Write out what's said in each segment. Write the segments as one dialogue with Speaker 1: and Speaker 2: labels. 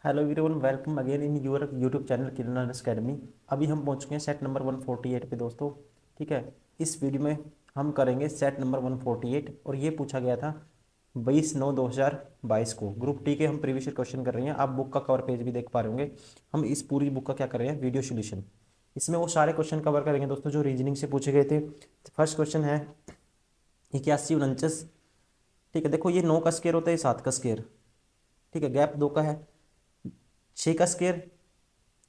Speaker 1: Hello everyone, welcome again in your YouTube channel Kiran academy. अभी हम पहुंच चुके हैं सेट नंबर 148 पे दोस्तों। ठीक है, इस वीडियो में हम करेंगे सेट नंबर 148 और ये पूछा गया था 22/9/2022 को। ग्रुप टी के हम प्रीवियस ईयर क्वेश्चन कर रहे हैं। आप बुक का कवर पेज भी देख पा रहे होंगे। हम इस पूरी बुक का क्या कर रहे हैं, वीडियो सोल्यूशन। इसमें वो सारे क्वेश्चन कवर करेंगे दोस्तों जो रीजनिंग से पूछे गए थे। फर्स्ट क्वेश्चन है 81 49। ठीक है, देखो ये 9 का स्केयर होता है, 7 का स्केयर। ठीक है, गैप 2 का है। 6 का स्केयर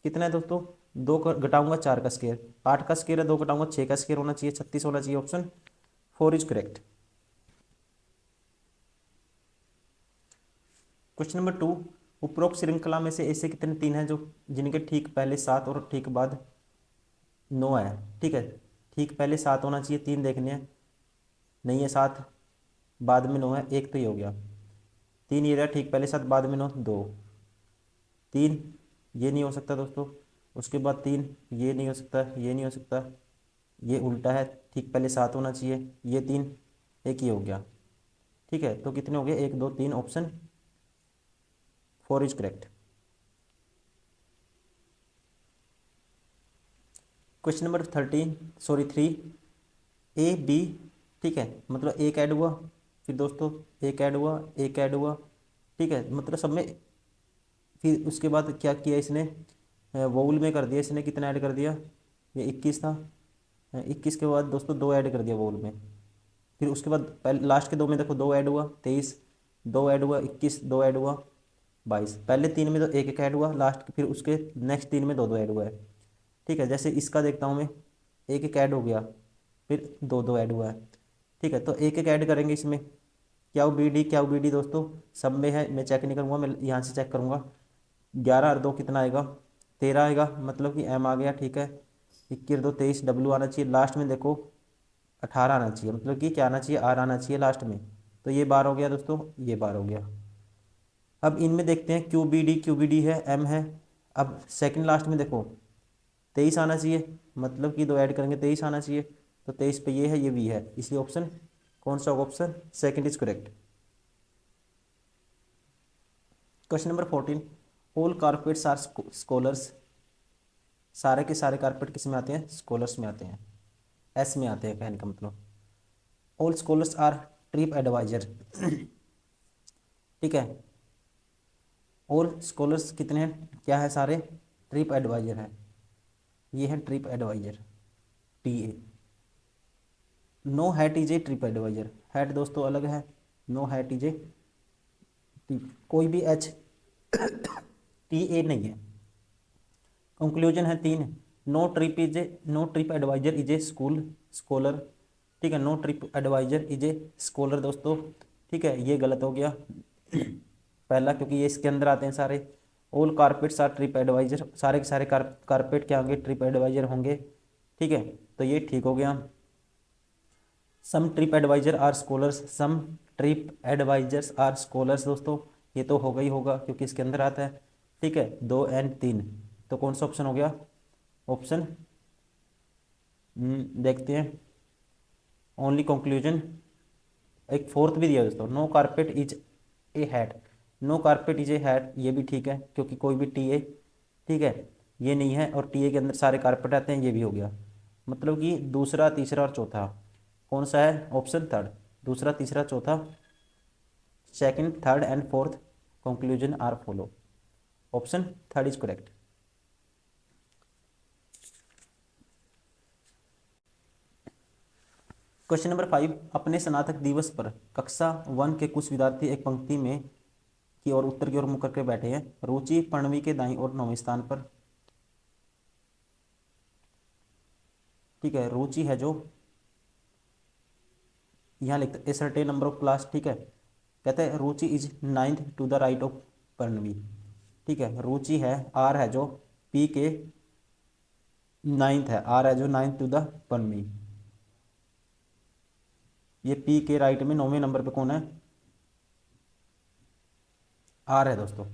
Speaker 1: कितना है दोस्तों, 2 घटाऊंगा 4 का स्केयर। 8 का स्केयर है, 2 घटाऊंगा 6 का स्केयर होना चाहिए, 36 होना चाहिए। Option 4 is correct. Question number 2, उपरोक्त श्रृंखला में से ऐसे कितने तीन हैं जो जिनके ठीक पहले 7 और ठीक बाद 9 है। ठीक है, ठीक पहले 7 होना चाहिए, 3 देखने हैं। नहीं है 7, बाद में 9 है, एक तो ये हो गया। 3 ये रहा, ठीक पहले 7 बाद में 9, 2। 3 ये नहीं हो सकता दोस्तों। उसके बाद 3 ये नहीं हो सकता, ये नहीं हो सकता, ये उल्टा है, ठीक पहले 7 होना चाहिए। ये 3, एक ये हो गया। ठीक है, तो कितने हो गए, 1 2 3। Option 4 is correct. Question number 3। A B, ठीक है, मतलब एक ऐड हुआ, फिर दोस्तों एक ऐड हुआ, एक ऐड हुआ। ठीक है, मतलब सब में। फिर उसके बाद क्या किया इसने, वोवल में कर दिया इसने। कितना ऐड कर दिया, ये 21 था। 21 के बाद दोस्तों 2 ऐड कर दिया वोवल में। फिर उसके बाद पहले लास्ट के 2 में देखो 2 ऐड हुआ, 23। 2 ऐड हुआ 21, 2 ऐड हुआ 22। पहले 3 में तो एक एक ऐड हुआ, लास्ट फिर उसके नेक्स्ट 3 में 2 2 ऐड हुआ है। ठीक है, जैसे इसका देखता हूँ मैं, एक एक ऐड हो गया, फिर 2 2 ऐड हुआ है। ठीक है, तो एक एक ऐड करेंगे इसमें। क्या बी डी दोस्तों सब में है, मैं चेक नहीं करूँगा, मैं यहाँ से चेक करूँगा। 11 और 2 कितना आएगा, 13 आएगा, मतलब कि एम आ गया। ठीक है, 21 2 23, डब्ल्यू आना चाहिए लास्ट में। देखो 18 आना चाहिए, मतलब कि क्या आना चाहिए, आर आना चाहिए लास्ट में। तो ये बार हो गया दोस्तों, ये बार हो गया। अब इनमें देखते हैं क्यू बी डी है, एम है। अब सेकंड लास्ट में देखो 23 आना चाहिए, मतलब कि 2 ऐड करेंगे 23 आना चाहिए। तो 23 पे ये है, ये भी है, इसलिए ऑप्शन कौन सा होगा, option second is correct. Question number 14, all carpets are scholars. सारे के सारे कारपेट किस में आते हैं, स्कॉलर्स में आते हैं, एस में आते हैं, कहने का मतलब। All scholars are trip advisor. ठीक है, ऑल स्कॉलर्स कितने हैं, क्या है, सारे ट्रिप एडवाइजर हैं। ये है trip advisor, T A. No hat is a trip advisor, hat दोस्तों अलग है। नो हैट इज ए, कोई भी एच टी ए नहीं है। कंक्लूजन है 3, no trip advisor is a school scholar. ठीक है, no trip advisor is a scholar दोस्तों। ठीक है, ये गलत हो गया पहला, क्योंकि ये इसके अंदर आते हैं सारे। All carpets are trip advisor, सारे के सारे कारपेट क्या होंगे, ट्रिप एडवाइजर होंगे। ठीक है, तो ये ठीक हो गया। Some trip advisor are scholars, some trip advisors are scholars दोस्तों, ये तो होगा ही होगा क्योंकि इसके अंदर आता है। ठीक है, 2 एंड 3, तो कौन सा ऑप्शन हो गया, ऑप्शन देखते हैं। ओनली कंक्लूजन, एक फोर्थ भी दिया दोस्तों, no carpet is a hat. No carpet is a hat, ये भी ठीक है क्योंकि कोई भी टी ए, ठीक है, ये नहीं है, और टी ए के अंदर सारे कारपेट आते हैं, ये भी हो गया। मतलब कि दूसरा तीसरा और चौथा कौन सा है, ऑप्शन थर्ड। दूसरा तीसरा चौथा, second third and fourth conclusion are follow. Option third is correct. Question number 5, अपने स्नातक दिवस पर कक्षा 1 के कुछ विद्यार्थी एक पंक्ति में की ओर उत्तर की ओर मुख करके बैठे हैं। रुचि पणवी के दाईं ओर 9वें स्थान पर। ठीक है, रुचि है जो यहाँ लिखते a certain number of class. ठीक है, कहते हैं Ruchi is ninth to the right of Panvi. ठीक है, रुचि है, आर है जो पी के नाइन्थ है, आर है जो नाइन्थ टू द पणवी। ये पी के राइट में 9वें नंबर पे कौन है, आर है दोस्तों।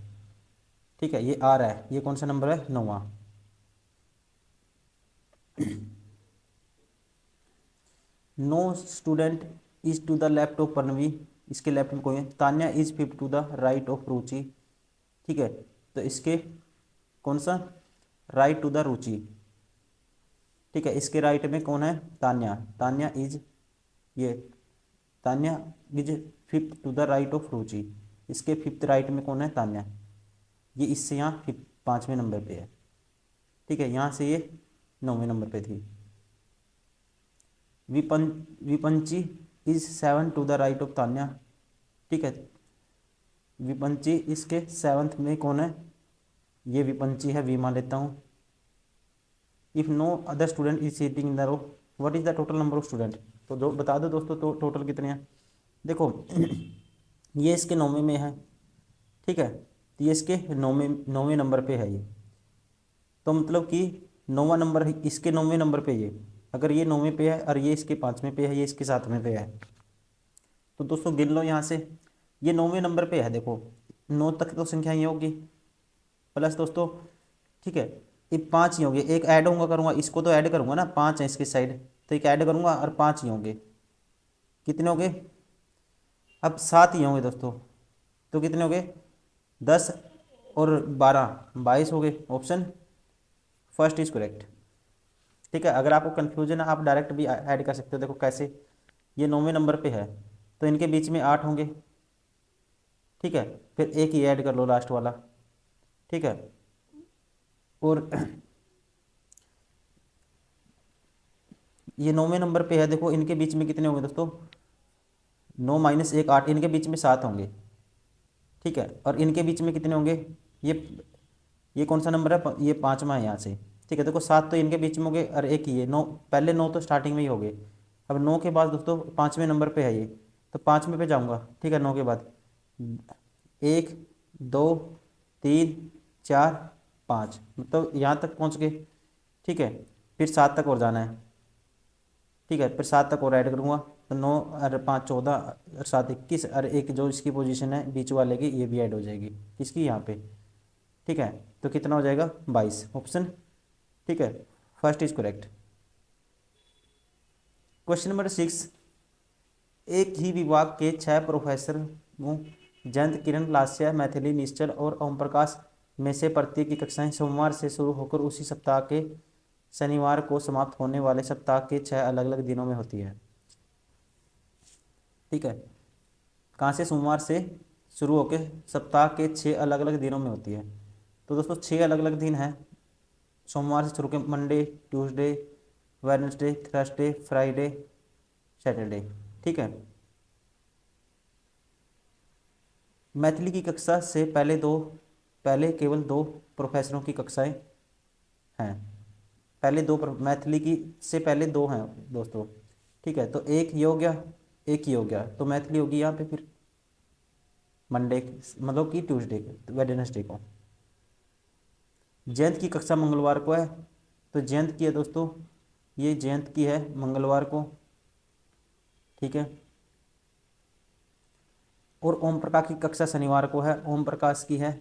Speaker 1: ठीक है, ये आर है, ये कौन सा नंबर है, 9वां। No student is to the left of Panvi, इसके लेफ्ट में कोई है। Tanya is fifth to the right of Ruchi. ठीक है, तो इसके कौन सा राइट टू द रुचि, ठीक है, इसके राइट में कौन है, तान्या, तान्या इज, ये Tanya is fifth to the right of Ruchi, इसके फिफ्थ राइट में कौन है, तान्या, ये इससे यहाँ फिफ्थ 5वें नंबर पे है, ठीक है, यहाँ से ये 9वें नंबर पे थी। Vipanchi is 7 to the right of Tanya, ठीक है, विपंची इसके 7th में कौन है, ये विपंची है, वी मान लेता हूँ। If no other student is sitting in the row, what is the total number of student, तो जो बता दो दोस्तों, तो टोटल कितने हैं, देखो ये इसके 9वें में है, ठीक है, तो ये इसके 9वें नंबर पे है ये, तो मतलब कि 9वां नंबर इसके 9वें नंबर पे, ये अगर ये 9वें पे है और ये इसके 5वें पे है, ये इसके 7वें पे है, तो दोस्तों गिन लो यहाँ से, ये 9वें नंबर पे है, देखो 9 तक तो संख्या ये होगी प्लस दोस्तों, ठीक है, ये 5 ही होंगे, एक ऐड होगा करूँगा, इसको तो ऐड करूँगा ना, 5 है इसके साइड, तो एक ऐड करूँगा और 5 ही होंगे, कितने हो गए, अब 7 ही होंगे दोस्तों, तो कितने हो गए, 10 और 12 22 हो गए, ऑप्शन फर्स्ट इज करेक्ट, ठीक है। अगर आपको कन्फ्यूजन है आप डायरेक्ट भी ऐड कर सकते हो, देखो कैसे, ये 9वें नंबर पे है तो इनके बीच में 8 होंगे, ठीक है, फिर एक ही ऐड कर लो लास्ट वाला, ठीक है, और ये 9वें नंबर पे है, देखो इनके बीच में कितने होंगे दोस्तों, 9 माइनस 1 8, इनके बीच में 7 होंगे, ठीक है, और इनके बीच में कितने होंगे, ये कौन सा नंबर है, ये 5वां है यहाँ से, ठीक है, देखो 7 तो इनके बीच में हो गए और एक ही है 9, पहले 9 तो स्टार्टिंग में ही हो गए, अब 9 के बाद दोस्तों 5वें नंबर पे है ये, तो 5वें पे जाऊँगा, ठीक है, 9 के बाद 1 2 3 4 5, मतलब यहाँ तक पहुँच गए, ठीक है, फिर 7 तक और जाना है, ठीक है, फिर 7 तक और ऐड करूँगा, तो 9 और 5 14 और 7 21, और एक जो इसकी पोजीशन है बीच वाले की, ये भी ऐड हो जाएगी किसकी, यहाँ पे, ठीक है, तो कितना हो जाएगा 22, ऑप्शन, ठीक है, first is correct. Question number 6, एक ही विभाग के 6 प्रोफेसरों जयंत, किरण, लास्या, मैथिली, निश्चल और ओम प्रकाश में से प्रत्येक की कक्षाएं सोमवार से शुरू होकर उसी सप्ताह के शनिवार को समाप्त होने वाले सप्ताह के 6 अलग अलग दिनों में होती है, ठीक है, कहाँ से, सोमवार से शुरू होकर सप्ताह के 6 अलग अलग दिनों में होती है, तो दोस्तों 6 अलग अलग दिन हैं, सोमवार से शुरू के Monday, Tuesday, Wednesday, Thursday, Friday, Saturday, ठीक है। मैथिली की कक्षा से पहले केवल 2 प्रोफेसरों की कक्षाएं हैं, पहले 2 मैथिली की से पहले 2 हैं दोस्तों, ठीक है, तो एक ये हो गया, एक ये हो गया, तो मैथिली होगी यहाँ पे फिर मंडे, मतलब कि ट्यूसडे वेडनेसडे को। जयंत की कक्षा मंगलवार को है, तो जयंत की है दोस्तों, ये जयंत की है मंगलवार को, ठीक है, और ओम प्रकाश की कक्षा शनिवार को है, ओम प्रकाश की है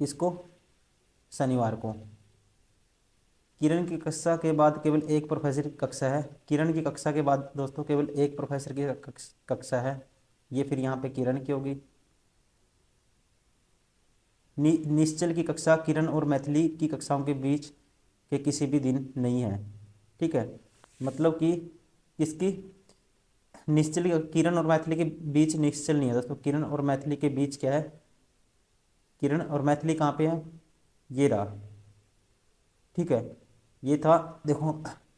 Speaker 1: किसको, शनिवार को। किरण की कक्षा के बाद केवल एक प्रोफेसर की कक्षा है, किरण की कक्षा के बाद दोस्तों केवल एक प्रोफेसर की कक्षा है, ये फिर यहाँ पे किरण की होगी। निश्चल की कक्षा किरण और मैथिली की कक्षाओं के बीच के किसी भी दिन नहीं है, ठीक है, मतलब कि किसकी, निश्चल, किरण और मैथिली के बीच निश्चल नहीं है दोस्तों, किरण और मैथिली के बीच क्या है, किरण और मैथिली कहाँ पे है, ये रहा, ठीक है, ये था, देखो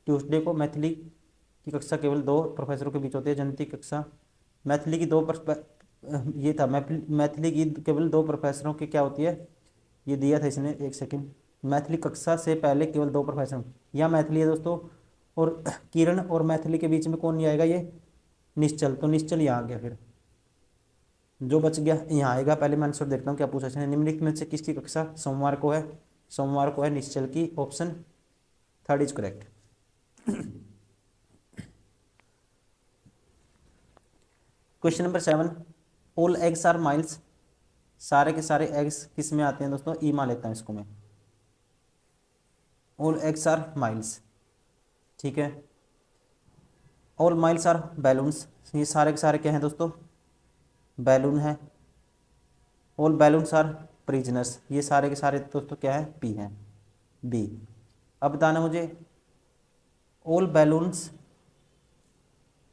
Speaker 1: ट्यूसडे को मैथिली की कक्षा केवल 2 प्रोफेसरों के बीच होती है, जयंती कक्षा मैथिली की ये था मैथिली की केवल 2 प्रोफेसरों की क्या होती है, ये दिया था इसने, एक सेकंड, मैथिली कक्षा से पहले केवल 2 प्रोफेसर, यहाँ मैथिली है दोस्तों, और किरण और मैथिली के बीच में कौन नहीं आएगा, ये निश्चल, तो निश्चल यहाँ आ गया, फिर जो बच गया यहाँ आएगा, पहले मैं आंसर देखता हूँ क्या पूछा इसने, निम्नलिखित में से किसकी कक्षा सोमवार को है, सोमवार को है निश्चल की, option third is correct. Question number 7, all eggs are miles, सारे के सारे एग्स किस में आते हैं दोस्तों, ई मान लेता हूँ इसको मैं, ऑल एग्स आर माइल्स, ठीक है, ऑल माइल्स आर बैलून्स, ये सारे के सारे क्या हैं दोस्तों, बैलून है, ऑल बैलून्स आर प्रिजनर्स, ये सारे के सारे दोस्तों क्या है, पी हैं, बी। अब बताना मुझे all balloons,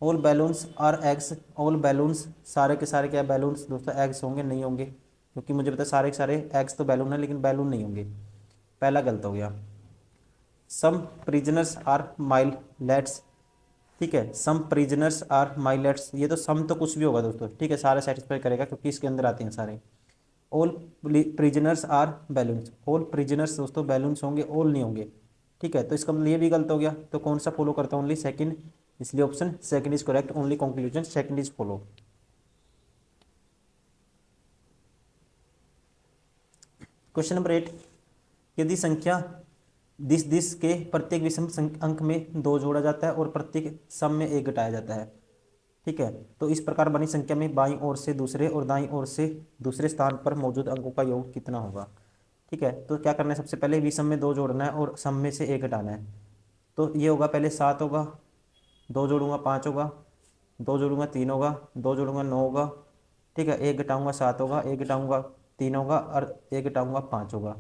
Speaker 1: all balloons are eggs, all balloons सारे के सारे क्या बैलून्स दोस्तों एग्स होंगे, नहीं होंगे, क्योंकि मुझे पता है सारे के सारे एग्स तो बैलून है लेकिन बैलून नहीं होंगे, पहला गलत हो गया। सम प्रिजनर्स आर माइलेट्स, ठीक है, सम प्रिजनर्स आर माइलेट्स, ये तो सम तो कुछ भी होगा दोस्तों, ठीक है, सारा सेटिस्फाई करेगा क्योंकि इसके अंदर आते हैं सारे। All prisoners are balloons, all prisoners दोस्तों बैलून्स होंगे, ऑल नहीं होंगे, ठीक है, तो इसका मतलब ये भी गलत हो गया, तो कौन सा फॉलो करता है, ओनली सेकंड, इसलिए option second is correct, only conclusion second is follow. Question number 8, यदि संख्या दिस के प्रत्येक विषम अंक में 2 जोड़ा जाता है और प्रत्येक सम में 1 घटाया जाता है, ठीक है, तो इस प्रकार बनी संख्या में बाईं ओर से दूसरे और दाईं ओर से दूसरे स्थान पर मौजूद अंकों का योग कितना होगा, ठीक है, तो क्या करना है, सबसे पहले विषम में 2 जोड़ना है और सम में से 1 घटाना है, तो ये होगा पहले 7 होगा, 2 जोड़ूंगा 5 होगा, 2 जोड़ूंगा 3 होगा, 2 जोड़ूंगा 9 होगा, ठीक है, 1 घटाऊंगा 7 होगा, 1 घटाऊंगा 3 होगा और 1 घटाऊंगा 5 होगा।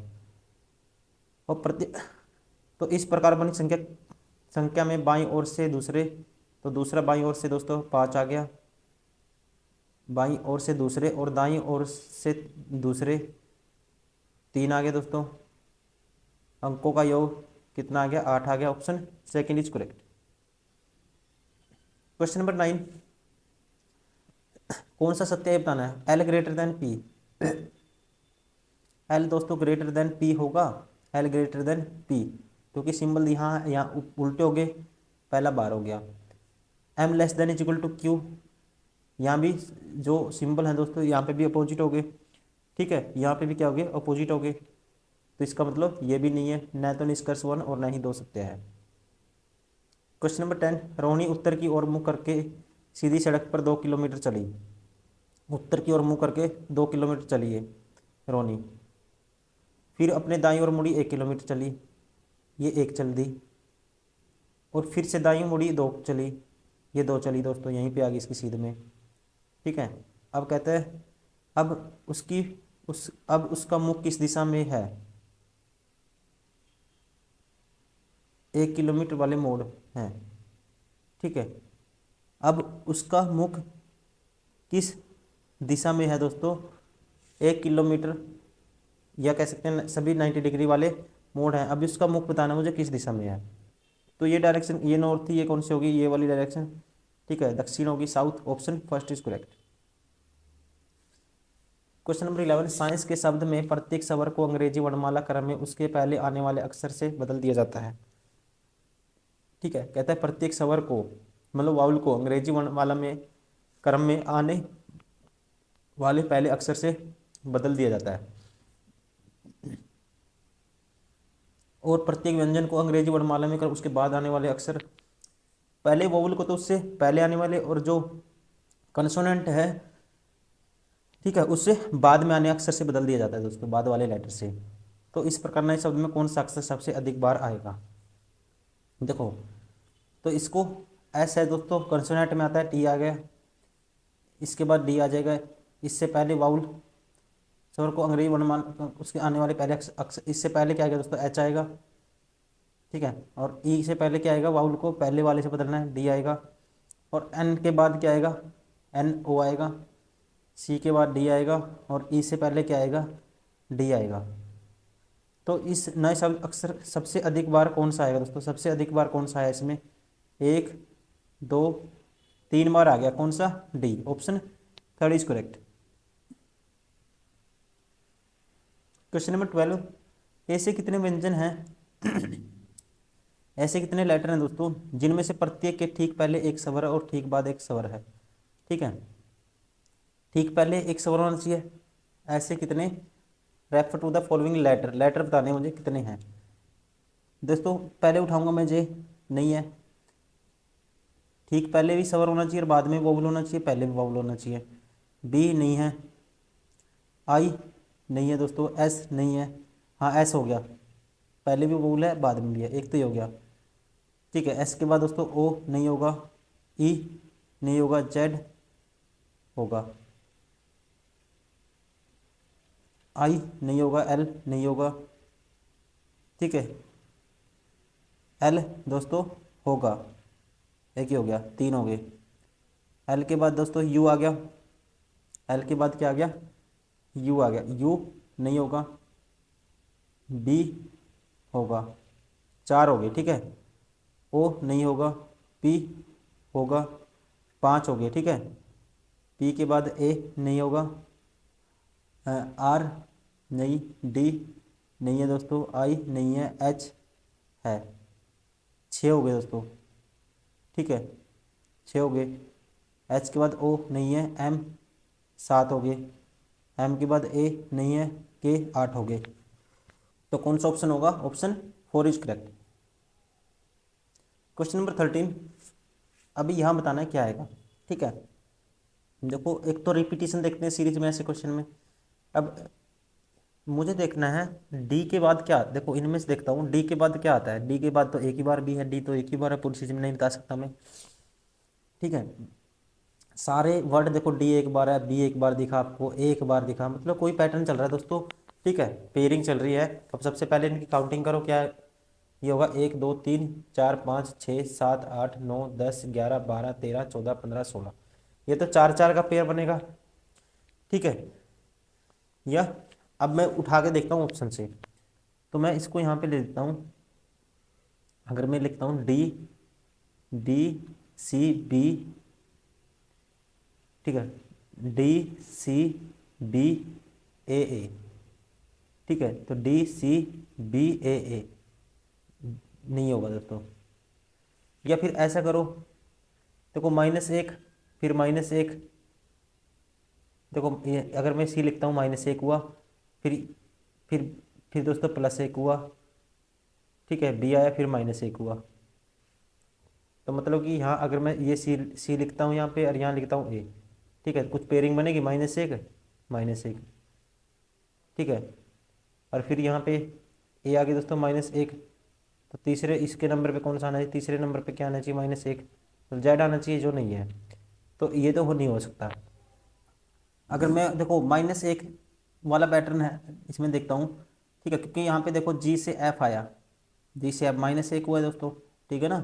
Speaker 1: और प्रति तो इस प्रकार बनी संख्या संख्या में बाईं ओर से दूसरे, तो दूसरा बाईं ओर से दोस्तों 5 आ गया, बाईं ओर से दूसरे और दाईं ओर से दूसरे 3 आ गया दोस्तों, अंकों का योग कितना आ गया, 8 आ गया, option second is correct. Question number 9, कौन सा सत्य है बताना है, L greater than P, L दोस्तों ग्रेटर देन पी होगा, एल ग्रेटर देन पी, क्योंकि सिंबल यहाँ उल्टे हो गए, पहला बार हो गया। M less than is equal to Q, यहाँ भी जो सिंबल है दोस्तों यहाँ पे भी अपोजिट हो गए, ठीक है, यहाँ पे भी क्या हो गए, अपोजिट हो गए, तो इसका मतलब ये भी नहीं है, न तो निष्कर्ष 1 और न ही 2 सत्य है। क्वेश्चन नंबर 10, रोहिणी उत्तर की ओर मुँह करके सीधी सड़क पर 2 किलोमीटर चली, उत्तर की ओर मुँह करके 2 किलोमीटर चली है रोहिणी, फिर अपने दाईं ओर मुड़ी 1 किलोमीटर चली, ये 1 चल दी, और फिर से दाईं मुड़ी 2 चली, ये 2 चली दोस्तों, यहीं पे आ गई इसकी सीध में, ठीक है। अब कहते हैं अब उसका मुख किस दिशा में है, 1 किलोमीटर वाले मोड़ हैं, ठीक है, अब उसका मुख किस दिशा में है दोस्तों, 1 किलोमीटर, या कह सकते हैं सभी 90 डिग्री वाले मोड़ हैं, अभी उसका मुख बताना मुझे किस दिशा में है, तो ये डायरेक्शन, ये नॉर्थ थी, ये कौन सी होगी, ये वाली डायरेक्शन, ठीक है, दक्षिण होगी, south, option first is correct. Question number 11, science के शब्द में प्रत्येक स्वर को अंग्रेजी वर्णमाला क्रम में उसके पहले आने वाले अक्षर से बदल दिया जाता है, ठीक है, कहता है प्रत्येक स्वर को मतलब वाउल को अंग्रेजी वर्णमाला में क्रम में आने वाले पहले अक्षर से बदल दिया जाता है, और प्रत्येक व्यंजन को अंग्रेजी वर्णमाला में कर उसके बाद आने वाले अक्षर, पहले वोवल को तो उससे पहले आने वाले, और जो कंसोनेंट है, ठीक है, उससे बाद में आने अक्षर से बदल दिया जाता है दोस्तों, बाद वाले लेटर से। तो इस प्रकार नए शब्द में कौन सा अक्षर सबसे अधिक बार आएगा, देखो, तो इसको एस है दोस्तों, कंसोनेंट में आता है, टी आ गया, इसके बाद डी आ जाएगा, इससे पहले वाउल स्वर को अंग्रेजी वर्णमाला उसके आने वाले पहले अक्षर, इससे पहले क्या आएगा दोस्तों, एच आएगा, ठीक है, और ई से पहले क्या आएगा, वाउल को पहले वाले से बदलना है, डी आएगा, और एन के बाद क्या आएगा, एन ओ आएगा, सी के बाद डी आएगा, और ई से पहले क्या आएगा, डी आएगा। तो इस नए शब्द अक्षर सबसे अधिक बार कौन सा आएगा दोस्तों, सबसे अधिक बार कौन सा है इसमें, 1 2 3 बार आ गया, कौन सा, D, option third is correct. Question number 12, ऐसे कितने व्यंजन हैं ऐसे कितने लेटर हैं दोस्तों जिनमें से प्रत्येक के ठीक पहले एक स्वर और ठीक बाद एक स्वर है, ठीक है, ठीक पहले एक स्वर होना चाहिए, ऐसे कितने, refer to the following letter, letter बताने मुझे कितने हैं दोस्तों, पहले उठाऊंगा मैं जे, नहीं है, ठीक पहले भी स्वर होना चाहिए और बाद में वोवल होना चाहिए, पहले भी वोवल होना चाहिए, बी नहीं है, आई नहीं है दोस्तों, एस नहीं है, हाँ एस हो गया, पहले भी वोवल है बाद में भी है, एक तो ही हो गया, ठीक है, एस के बाद दोस्तों ओ नहीं होगा, ई नहीं होगा, जेड होगा, आई नहीं होगा, एल नहीं होगा, ठीक है, एल दोस्तों होगा, एक ही हो गया, तीन हो गए। एल के बाद दोस्तों यू आ गया, एल के बाद क्या आ गया, यू आ गया, यू नहीं होगा, बी होगा, चार हो गए, ठीक है, ओ नहीं होगा, पी होगा, पाँच हो गए, ठीक है, पी के बाद ए नहीं होगा, आर नहीं, डी नहीं है दोस्तों, आई नहीं है, एच है, छः हो गए दोस्तों, ठीक है, छः हो गए। एच के बाद ओ नहीं है, एम सात हो गए, एम के बाद ए नहीं है, के आठ हो गए। तो कौन सा ऑप्शन होगा, option four is correct. Question number 13, अभी यहाँ बताना है क्या आएगा, ठीक है। देखो एक तो रिपीटिशन देखते हैं सीरीज में ऐसे क्वेश्चन में। अब मुझे देखना है डी के बाद क्या, देखो इनमें से देखता हूँ डी के बाद क्या आता है। डी के बाद तो एक ही बार बी है, डी तो एक ही बार है, पूरी चीज में नहीं बता सकता मैं, ठीक है। सारे वर्ड देखो, डी एक बार है, बी एक बार दिखा आपको, ए एक बार दिखा, मतलब कोई पैटर्न चल रहा है दोस्तों, ठीक है, पेयरिंग चल रही है। अब सबसे पहले इनकी काउंटिंग करो, क्या ये होगा, एक दो तीन चार पाँच छः सात आठ नौ 10 11 12 13 14 15 16, ये तो चार चार का पेयर बनेगा, ठीक है। या अब मैं उठा के देखता हूँ ऑप्शन से, तो मैं इसको यहाँ पे ले लेता हूँ। अगर मैं लिखता हूँ डी डी सी बी, ठीक है, डी सी बी ए, ठीक है, तो डी सी बी ए नहीं होगा दोस्तों। या फिर ऐसा करो, देखो माइनस एक, फिर माइनस एक, देखो ये अगर मैं सी लिखता हूँ माइनस एक हुआ, फिर फिर फिर दोस्तों प्लस एक हुआ, ठीक है, बी आया, फिर माइनस एक हुआ। तो मतलब कि यहाँ अगर मैं ये सी लिखता हूँ यहाँ पे और यहाँ लिखता हूँ ए, ठीक है, कुछ पेयरिंग बनेगी, माइनस एक, ठीक है, और फिर यहाँ पे ए आ गया दोस्तों माइनस एक, तो तीसरे इसके नंबर पे कौन सा आना चाहिए, तीसरे नंबर पे क्या आना चाहिए, माइनस एक, तो जेड आना चाहिए जो नहीं है, तो ये तो नहीं हो सकता। अगर मैं देखो माइनस एक वाला पैटर्न है इसमें देखता हूँ, ठीक है, क्योंकि यहाँ पे देखो जी से एफ आया, जी से एफ माइनस एक हुआ है दोस्तों, ठीक है ना,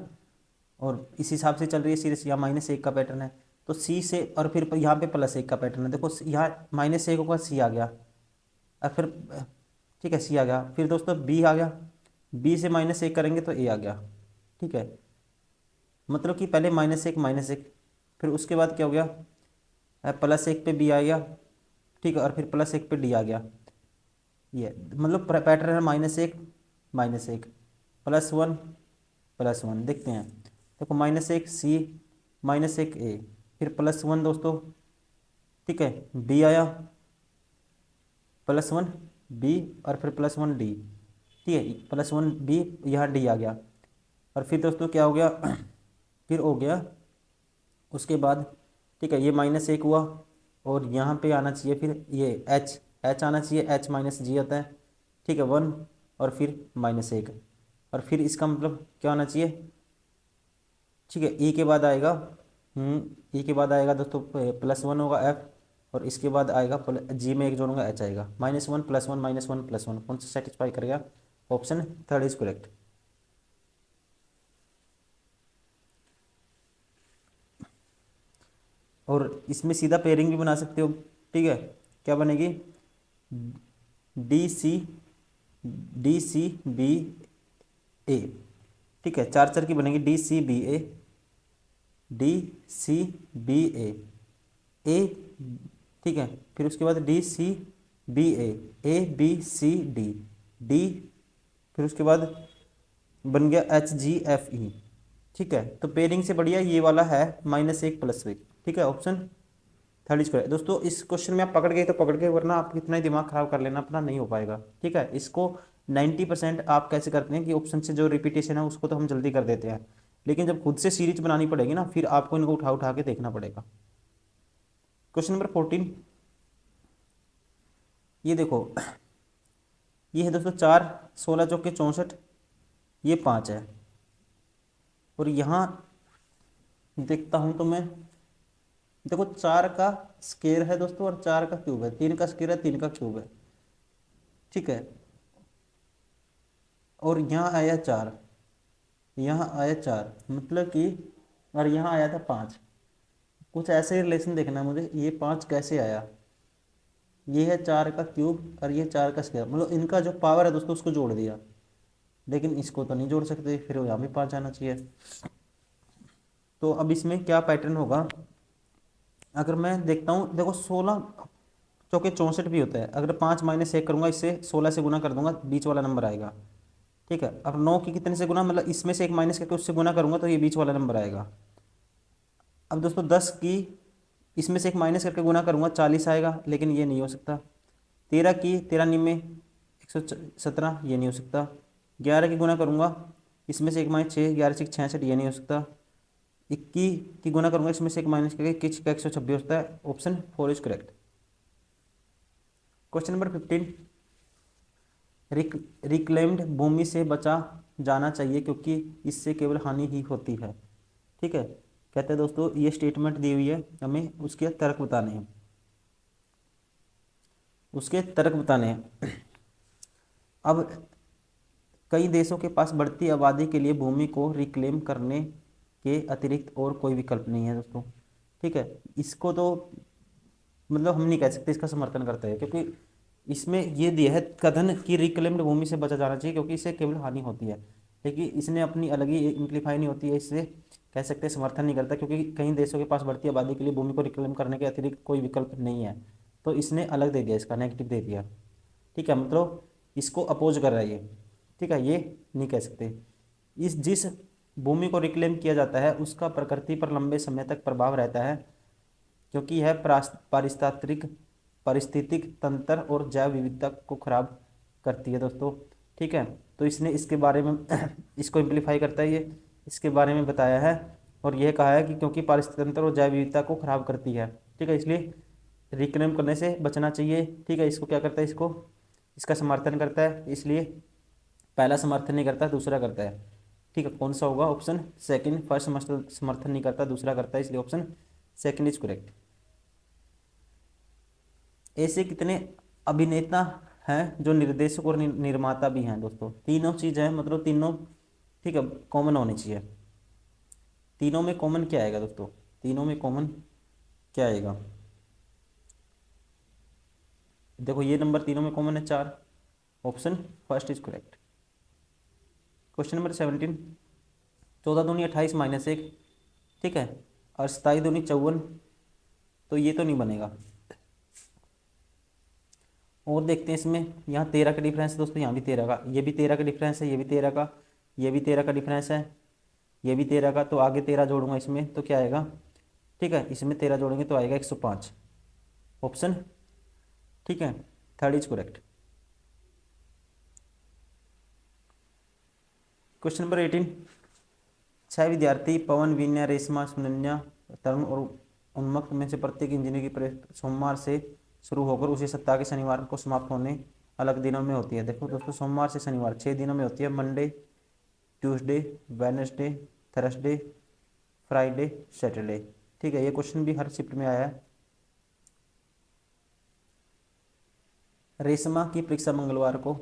Speaker 1: और इस हिसाब से चल रही है सीरीज, यहाँ माइनस एक का पैटर्न है, तो सी से और फिर यहाँ पे प्लस एक का पैटर्न है, देखो यहाँ माइनस एक होगा, सी आ गया, और फिर ठीक है सी आ गया, फिर दोस्तों बी आ गया, बी से माइनस एक करेंगे तो ए आ गया, ठीक है, मतलब कि पहले माइनस एक, फिर उसके बाद क्या हो गया, प्लस एक पे बी आ गया, ठीक है, और फिर प्लस एक पे डी आ गया। ये मतलब पैटर्न है माइनस एक प्लस वन देखते हैं, देखो माइनस एक सी, माइनस एक ए, फिर प्लस वन दोस्तों, ठीक है, बी आया, प्लस वन बी, और फिर प्लस वन डी, ठीक है, प्लस वन बी, यहाँ डी आ गया, और फिर दोस्तों क्या हो गया फिर हो गया उसके बाद, ठीक है, ये माइनस एक हुआ, और यहाँ पे आना चाहिए फिर ये एच आना चाहिए, एच माइनस जी होता है, ठीक है, वन, और फिर माइनस एक, और फिर इसका मतलब क्या होना चाहिए, ठीक है, ई के बाद आएगा, ई के बाद आएगा दोस्तों प्लस वन होगा एफ, और इसके बाद आएगा जी में एक जोड़ूंगा एच आएगा, minus one plus one minus one plus one, कौन सा सेटिस्फाई करेगा, ऑप्शन थर्ड इज करेक्ट। और इसमें सीधा पेयरिंग भी बना सकते हो, ठीक है, क्या बनेगी, डी सी बी ए, ठीक है, चार चार की बनेगी, D C B A, D C B A, ठीक है, फिर उसके बाद D C B A B C D, D, फिर उसके बाद बन गया एच जी एफ ई, ठीक है, तो पेयरिंग से बढ़िया ये वाला है माइनस एक प्लस एक, ठीक है, ऑप्शन थर्ड इज करेक्ट। दोस्तों इस क्वेश्चन में आप पकड़ गए तो पकड़ गए, वरना आप कितना ही दिमाग खराब कर लेना अपना, नहीं हो पाएगा, ठीक है। इसको 90% आप कैसे करते हैं कि ऑप्शन से जो रिपीटेशन है उसको तो हम जल्दी कर देते हैं, लेकिन जब खुद से सीरीज बनानी पड़ेगी ना, फिर आपको इनको उठा उठा के देखना पड़ेगा। क्वेश्चन नंबर 14, ये देखो, ये है दोस्तों चार, 16 चौके 64, ये पाँच है, और यहाँ देखता हूँ तो मैं, देखो चार का स्क्वायर है दोस्तों, और चार का क्यूब है, तीन का स्क्वायर है, तीन का क्यूब है, ठीक है, और यहाँ आया 4, यहाँ आया 4, मतलब कि, और यहाँ आया था 5। कुछ ऐसे रिलेशन देखना है मुझे, ये 5 कैसे आया। ये है 4 का क्यूब और ये 4 का स्क्वायर, मतलब इनका जो पावर है दोस्तों उसको जोड़ दिया, लेकिन इसको तो नहीं जोड़ सकते, फिर यहाँ भी 5 आना चाहिए। तो अब इसमें क्या पैटर्न होगा, अगर मैं देखता हूँ, देखो 16 चौके 64 भी होता है, अगर 5 माइनस 1 करूँगा, इससे 16 से गुना कर दूंगा, बीच वाला नंबर आएगा। ठीक है, अब 9 की कितने से गुना, मतलब इसमें से एक माइनस करके उससे गुना करूंगा तो ये बीच वाला नंबर आएगा। अब दोस्तों 10 की इसमें से एक माइनस करके गुना करूंगा 40 आएगा, लेकिन ये नहीं हो सकता। 13 की 13 निमे 117, ये नहीं हो सकता। 11 की गुना करूंगा, इसमें से एक माइनस 6, 11 से 66, ये नहीं हो सकता। 21 की गुना करूंगा, इसमें से एक माइनस करके 21 का 126 होता है। Option 4 is correct. Question number 15, reclaimed भूमि से बचा जाना चाहिए क्योंकि इससे केवल हानि ही होती है। ठीक है, कहते हैं दोस्तों ये स्टेटमेंट दी हुई है, हमें उसके तर्क बताने हैं, उसके तर्क बताने हैं। अब कई देशों के पास बढ़ती आबादी के लिए भूमि को रिक्लेम करने के अतिरिक्त और कोई विकल्प नहीं है दोस्तों। ठीक है, इसको तो मतलब हम नहीं कह सकते इसका समर्थन करते हैं, क्योंकि इसमें ये दिया है कथन कि रिक्लेम्ड भूमि से बचा जाना चाहिए क्योंकि इससे केवल हानि होती है, लेकिन इसने अपनी अलग ही इम्प्लीफाई नहीं होती है, इससे कह सकते हैं समर्थन नहीं करता, क्योंकि कई देशों के पास बढ़ती आबादी के लिए भूमि को रिक्लेम करने के अतिरिक्त कोई विकल्प नहीं है, तो इसने अलग दे दिया, इसका नेगेटिव दे दिया। ठीक है, मतलब इसको अपोज कर रहा है ये। ठीक है, ये नहीं कह सकते। इस जिस भूमि को रिक्लेम किया जाता है उसका प्रकृति पर लंबे समय तक प्रभाव रहता है, क्योंकि यह पारिस्थितिक पारिस्थितिक तंत्र और जैव विविधता को खराब करती है दोस्तों। ठीक है, तो इसने इसके बारे में इसको इम्प्लीफाई करता है, ये इसके बारे में बताया है, और यह कहा है कि क्योंकि पारिस्थितिक तंत्र और जैव विविधता को खराब करती है, ठीक है, इसलिए रिक्लेम करने से बचना चाहिए। ठीक है, इसको क्या करता है, इसको इसका समर्थन करता है, इसलिए पहला समर्थन नहीं करता, दूसरा करता है। ठीक है, कौन सा होगा, ऑप्शन सेकंड। फर्स्ट समर्थन नहीं करता, दूसरा करता है, इसलिए ऑप्शन सेकंड इज करेक्ट। ऐसे कितने अभिनेता हैं जो निर्देशक और निर्माता भी हैं दोस्तों, तीनों चीज है, मतलब तीनों, ठीक है, कॉमन होनी चाहिए। तीनों में कॉमन क्या आएगा दोस्तों, तीनों में कॉमन क्या आएगा, देखो ये नंबर तीनों में कॉमन है 4, option first is correct. Question number 17, 14 दूनी 28 माइनस 1, ठीक है, और 27 दूनी 54, तो ये तो नहीं बनेगा। और देखते हैं इसमें, यहाँ 13 का डिफरेंस है दोस्तों, यहाँ भी 13 का, ये भी 13 का डिफरेंस है, ये भी 13 का, ये भी 13 का डिफरेंस है, ये भी 13 का, तो आगे 13 जोड़ूंगा इसमें तो क्या आएगा। ठीक है, इसमें 13 जोड़ेंगे तो आएगा 105, ऑप्शन, ठीक है, third is correct. Question number 18, 6 विद्यार्थी पवन, विनय, रेशमा, सुनन्या, तरुण और उन्मक्त में से प्रत्येक इंजीनियरिंग की परीक्षा सोमवार से शुरू होकर उसी सप्ताह के शनिवार को समाप्त होने अलग दिनों में होती है। देखो दोस्तों, सोमवार से शनिवार 6 दिनों में होती है, Monday, Tuesday, Wednesday, Thursday, Friday, Saturday. ठीक है, ये क्वेश्चन भी हर शिफ्ट में आया है। रेशमा की परीक्षा मंगलवार को,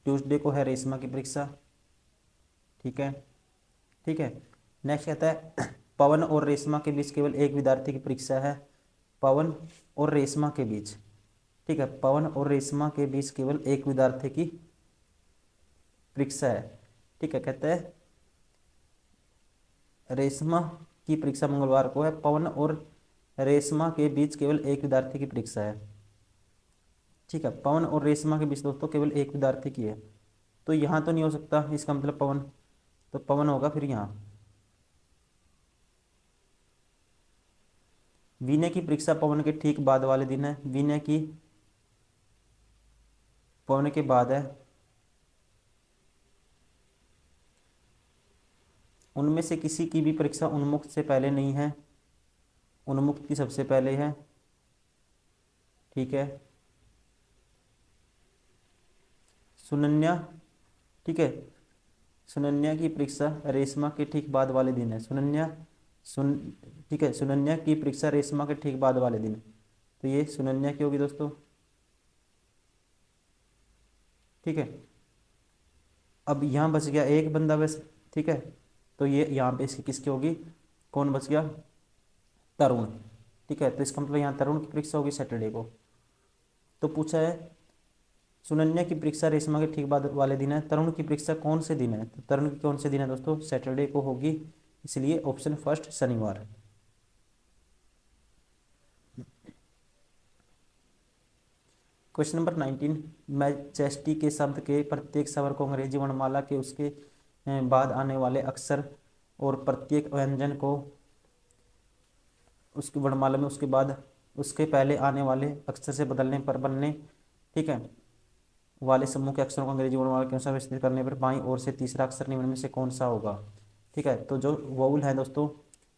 Speaker 1: ट्यूसडे को है रेशमा की परीक्षा। ठीक है, ठीक है, नेक्स्ट कहता है पवन और रेशमा के बीच केवल एक विद्यार्थी की परीक्षा है, पवन और रेशमा के बीच, ठीक है, पवन और रेशमा के बीच केवल एक विद्यार्थी की परीक्षा है। ठीक है, कहता है रेशमा की परीक्षा मंगलवार को है, पवन और रेशमा के बीच केवल एक विद्यार्थी की परीक्षा है। ठीक है, पवन और रेशमा के बीच दोस्तों केवल एक विद्यार्थी की है, तो यहाँ तो नहीं हो सकता, इसका मतलब पवन, तो पवन होगा फिर यहाँ। विनय की परीक्षा पवन के ठीक बाद वाले दिन है, विनय की पवन के बाद है, उनमें से किसी की भी परीक्षा उन्मुक्त से पहले नहीं है, उन्मुक्त की सबसे पहले है। ठीक है, सुनन्या, ठीक है, सुनन्या की परीक्षा रेशमा के ठीक बाद वाले दिन है, सुनन्या सुन ठीक है, सुनन्या की परीक्षा रेशमा के ठीक बाद वाले दिन, तो ये सुनन्या की होगी दोस्तों। ठीक है। अब यहाँ बच गया एक बंदा बस, ठीक है। तो ये यहाँ पे इसकी किसकी होगी, कौन बच गया, तरुण, ठीक है। तो इसका मतलब यहाँ तरुण की परीक्षा होगी सैटरडे को। तो पूछा है सुनन्या की परीक्षा रेशमा के ठीक बाद वाले दिन है, तरुण की परीक्षा कौन से दिन है, तो तरुण की कौन से दिन है दोस्तों, सैटरडे को होगी, इसलिए ऑप्शन फर्स्ट शनिवार। क्वेश्चन नंबर 19, मैजेस्टी के शब्द के प्रत्येक स्वर को अंग्रेजी वर्णमाला के उसके बाद आने वाले अक्षर और प्रत्येक व्यंजन को उसकी वर्णमाला में उसके बाद उसके पहले आने वाले अक्षर से बदलने पर बनने, ठीक है, वाले समूह के अक्षरों को अंग्रेजी वर्णमाला के अनुसार विस्तृत करने पर बाईं ओर से तीसरा अक्षर निम्न में से कौन सा होगा, ठीक है। तो जो वोवल है दोस्तों,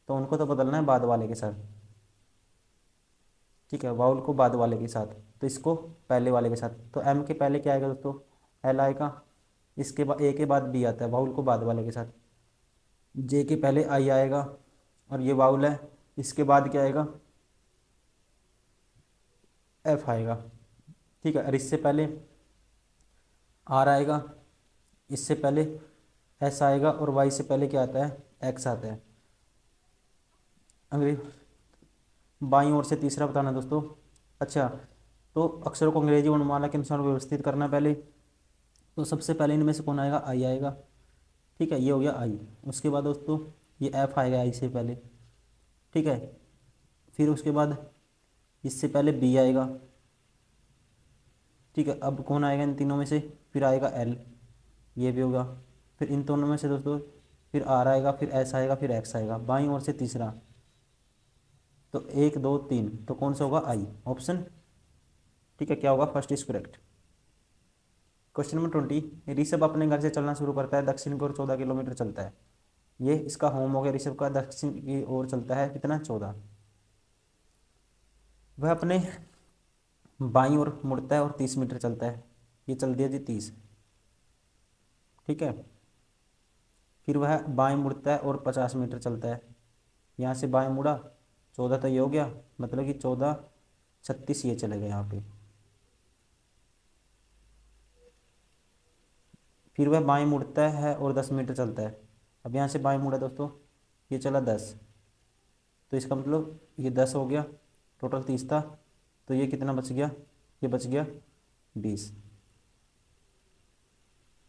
Speaker 1: तो उनको तो बदलना है बाद वाले के साथ, ठीक है, वाउल को बाद वाले के साथ, तो इसको पहले वाले के साथ। तो एम के पहले क्या आएगा दोस्तों, एल आएगा, इसके बाद ए के बाद बी आता है, वाउल को बाद वाले के साथ। जे के पहले आई आएगा, और ये वाउल है, इसके बाद क्या आएगा, एफ आएगा, ठीक है। और इससे पहले आर आएगा, इससे पहले एस आएगा, और वाई से पहले क्या आता है, एक्स आता है। अंग्रेज बाईं ओर से तीसरा बताना दोस्तों। अच्छा, तो अक्षरों को अंग्रेजी वर्णमाला के अनुसार व्यवस्थित करना पहले, तो सबसे पहले इनमें से कौन आएगा, आई आएगा, ठीक है, ये हो गया आई। उसके बाद दोस्तों ये एफ आएगा आई से पहले, ठीक है। फिर उसके बाद इससे पहले बी आएगा, ठीक है। अब कौन आएगा इन तीनों में से, फिर आएगा एल, ये भी होगा। फिर इन दोनों में से दोस्तों फिर आर आएगा, फिर एस आएगा, फिर एक्स आएगा, बाईं ओर से तीसरा। तो एक दो तीन, तो कौन सा होगा, आई ऑप्शन, ठीक है। क्या होगा, first is correct. Question number 20, Rishabh अपने घर से चलना शुरू करता है, दक्षिण की ओर 14 किलोमीटर चलता है। ये इसका होम हो गया, ऋषभ का दक्षिण की ओर चलता है कितना, 14। वह अपने बाईं ओर मुड़ता है और 30 मीटर चलता है, ये चल दिया जी 30, ठीक है। फिर वह बाएं मुड़ता है और 50 मीटर चलता है, यहाँ से बाएं मुड़ा 14, तो ये हो गया, मतलब कि 14 36 ये चले गए यहाँ पे। फिर वह बाएं मुड़ता है और 10 मीटर चलता है, अब यहाँ से बाएं मुड़ा दोस्तों, ये चला 10, तो इसका मतलब ये 10 हो गया, टोटल 30 था, तो ये कितना बच गया, ये बच गया 20।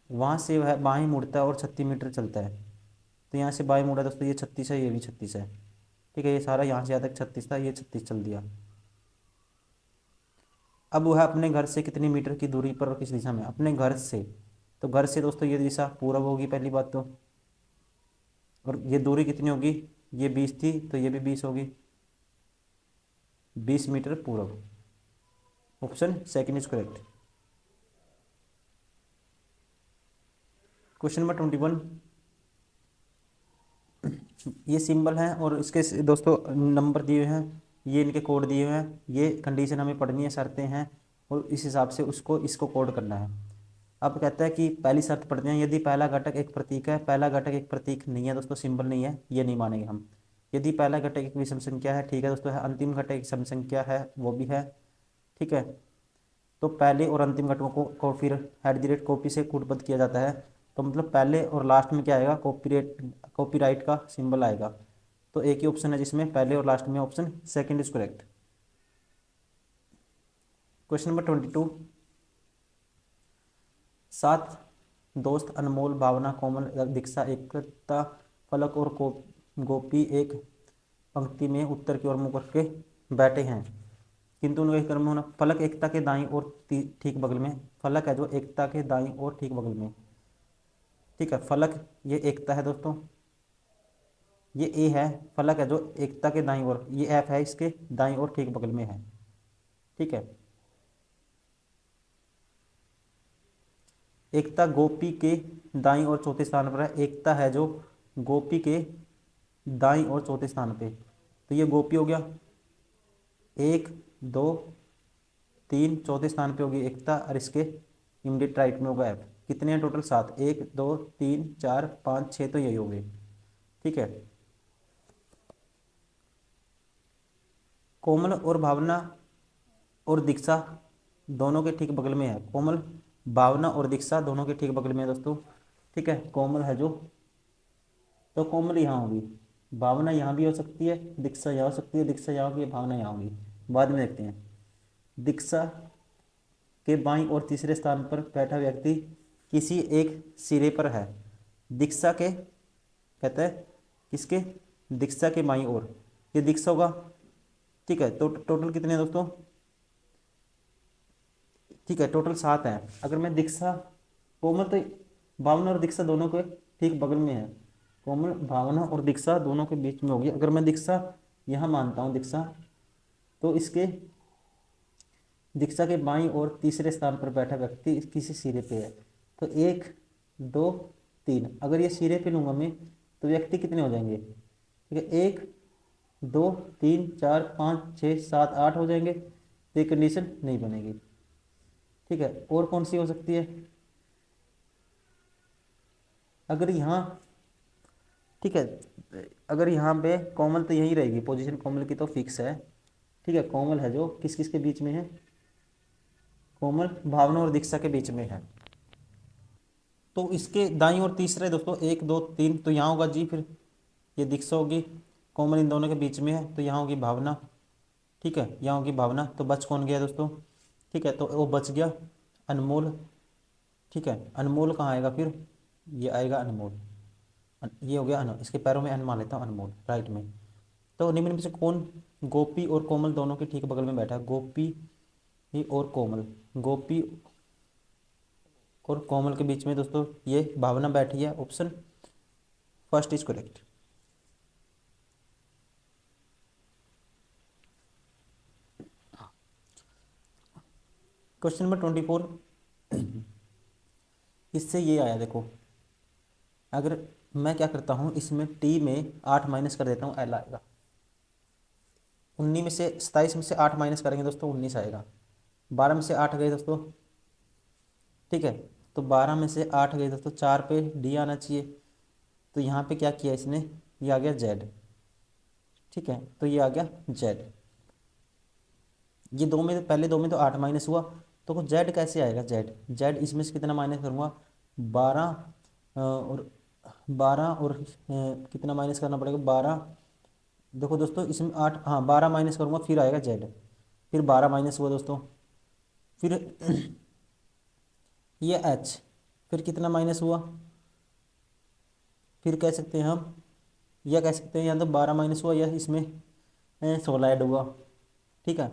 Speaker 1: वहाँ से वह बाएं मुड़ता है और 36 मीटर चलता है, तो यहाँ से बाएं मुड़ा दोस्तों, ये 36 है, ये भी 36 है, ठीक है। ये सारा यहाँ से यहाँ तक 36 था, ये 36 चल दिया। अब वह अपने घर से कितनी मीटर की दूरी पर और किस दिशा में, अपने घर से, तो घर से दोस्तों ये दिशा पूरब होगी पहली बात तो, और ये दूरी कितनी होगी, ये 20 थी, तो ये भी 20 होगी, 20 मीटर पूरब, option second is correct. Question number 21, ये सिंबल हैं और इसके दोस्तों नंबर दिए हुए हैं, ये इनके कोड दिए हुए हैं, ये कंडीशन हमें पढ़नी है, शर्तें हैं, और इस हिसाब से उसको इसको कोड करना है। अब कहता है कि पहली शर्त पढ़ते हैं, यदि पहला घटक एक प्रतीक है, पहला घटक एक प्रतीक नहीं है दोस्तों, सिंबल नहीं है, ये नहीं मानेंगे हम। यदि पहला घटक एक विषम संख्या है, ठीक है दोस्तों, है, अंतिम घटक एक सम संख्या है, वो भी है, ठीक है। तो पहले और अंतिम घटकों को फिर @ कॉपी से कूटबद्ध किया जाता है, तो मतलब पहले और लास्ट में क्या आएगा, कॉपीराइट का सिंबल आएगा। तो एक ही ऑप्शन है जिसमें पहले और लास्ट में, option second is correct. Question number 22, 7 दोस्त अनमोल, भावना, कोमल, दीक्षा, एकता, फलक और गोपी एक पंक्ति में उत्तर की ओर मुंह करके बैठे हैं, किंतु उनका कर्म होना, फलक एकता के दाईं और ठीक बगल में, फलक है जो एकता के दाईं और ठीक बगल में, ठीक है। फलक ये एकता है दोस्तों, ये ए है, फलक है जो एकता के दाईं ओर, ये एफ है इसके दाईं और ठीक बगल में है, ठीक है। एकता गोपी के दाईं और चौथे स्थान पर है, एकता है जो गोपी के दाईं और चौथे स्थान पे, तो ये गोपी हो गया, 1 2 3, चौथे स्थान पे होगी एकता, और इसके इमीडिएट राइट में होगा एफ। कितने हैं टोटल, 7, 1 2 3 4 5 6, तो यही हो गए, ठीक है। कोमल और भावना और दीक्षा दोनों के ठीक बगल में है, कोमल भावना और दीक्षा दोनों के ठीक बगल में है दोस्तों, ठीक है। कोमल है जो, तो कोमल यहाँ होगी, भावना यहाँ भी हो सकती है, दीक्षा यहाँ हो सकती है, दीक्षा यहाँ होगी, भावना यहाँ होगी। बाद में देखते हैं। दीक्षा के बाईं और तीसरे स्थान पर बैठा व्यक्ति किसी एक सिरे पर है। दीक्षा के, कहता है किसके, दीक्षा के बाईं ओर, ये दीक्षा होगा, ठीक है। तो टोटल कितने हैं दोस्तों, ठीक है, टोटल 7 हैं। अगर मैं दीक्षा, कोमल तो भावना और दीक्षा दोनों के ठीक बगल में है, कोमल भावना और दीक्षा दोनों के बीच में होगी। अगर मैं दीक्षा यहाँ मानता हूँ दीक्षा, तो इसके दीक्षा के बाईं और तीसरे स्थान पर बैठा व्यक्ति किसी सिरे पे है। तो 1 2 3, अगर ये सिरे पे लूँगा मैं तो व्यक्ति कितने हो जाएंगे, ठीक है, 1 2 3 4 5 6 7 8 हो जाएंगे। तो ये कंडीशन नहीं बनेगी, ठीक है। और कौन सी हो सकती है, अगर यहाँ, ठीक है, अगर यहाँ पे कोमल तो यही रहेगी, पोजीशन कोमल की तो फिक्स है, ठीक है। कोमल है जो किस किस के बीच में है, कोमल भावना और दीक्षा के बीच में है। तो इसके दाईं और तीसरे दोस्तों 1 2 3, तो यहाँ होगा जी, फिर ये दीक्षा होगी, कोमल इन दोनों के बीच में है, तो यहाँ होगी भावना, ठीक है, यहाँ होगी भावना। तो बच कौन गया दोस्तों, ठीक है, तो वो बच गया अनमोल, ठीक है। अनमोल कहाँ आएगा फिर, ये आएगा अनमोल, ये हो गया इसके पैरों में अन मान लेता हूँ, अनमोल राइट में। तो निम्न में से कौन गोपी और कोमल दोनों के ठीक बगल में बैठा है, गोपी ही और कोमल, गोपी और कोमल के बीच में दोस्तों ये भावना बैठी है। Option first is correct. Question number 24, इससे ये आया देखो, अगर मैं क्या करता हूँ इसमें टी में 8 माइनस कर देता हूँ, एल आएगा। 19 में से 27 में से 8 माइनस करेंगे दोस्तों 19 आएगा। 12 में से 8 गए दोस्तों, ठीक है। तो 12 में से 8 गए दोस्तों, 4 पे डी आना चाहिए। तो यहाँ पे क्या किया इसने, ये आ गया जेड, ठीक है। तो ये आ गया जेड, ये दो में पहले दो में तो 8 माइनस हुआ, तो जेड कैसे आएगा, जेड जेड इसमें से कितना माइनस करूँगा, 12 और 12 और कितना माइनस करना पड़ेगा, 12, देखो दोस्तों इसमें 8, हाँ 12 माइनस करूँगा फिर आएगा जेड, फिर 12 माइनस हुआ दोस्तों, फिर ये एच, फिर कितना माइनस हुआ, फिर कह सकते हैं हम, या कह सकते हैं या तो 12 माइनस हुआ या इसमें 16 ऐड हुआ, ठीक है।